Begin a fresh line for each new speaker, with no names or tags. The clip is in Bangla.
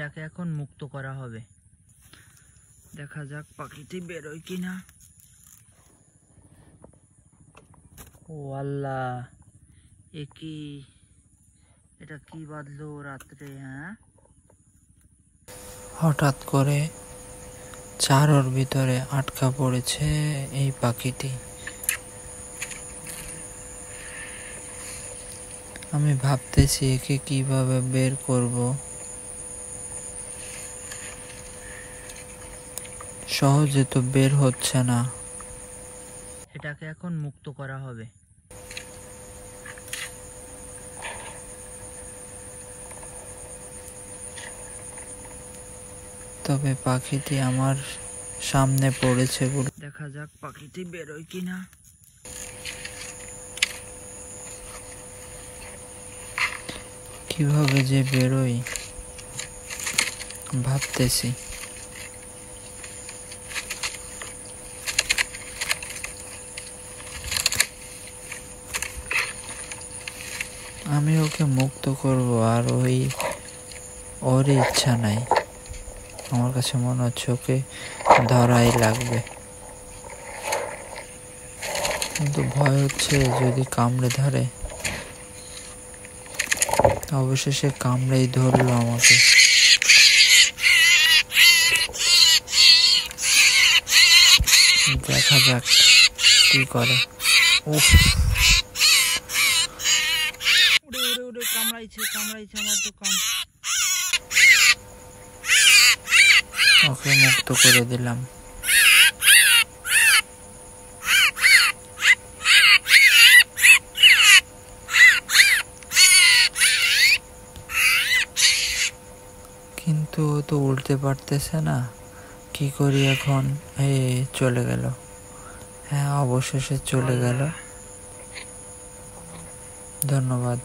এটাকে এখন মুক্ত করা হবে। দেখা যাক পাখিটি বেরোয় কিনা। ও আল্লাহ, এটা কি বাঁধলো রাত্রে? হ্যাঁ,
হঠাৎ করে চারোর ভিতরে আটকা পড়েছে এই পাখিটি। আমি ভাবতেছি একে কিভাবে বের করব। সহজে তো বের হচ্ছে না।
এটাকে এখন মুক্ত করা হবে।
তবে পাখিটি আমার সামনে পড়েছে বলে
দেখা যাক পাখিটি বেরোয় কিনা।
কিভাবে যে বেরোই ভাবতেছি। আমি ওকে মুক্ত করব, আর ওর ইচ্ছা নাই। আমার কাছে মনে হচ্ছে ওকে ধরাই লাগবে, কিন্তু ভয় হচ্ছে যদি কামড়ে ধরে। অবশেষে কামড়েই ধরলো আমাকে। দেখা যাক কি করে। উফ,
উড়ে কামড়াইছে আমার তো
ওকে মুক্ত করে দিলাম। কিন্তু ও তো উল্টে পারতেছে না, কি করি এখন? চলে গেল। হ্যাঁ, অবশেষে চলে গেল। ধন্যবাদ।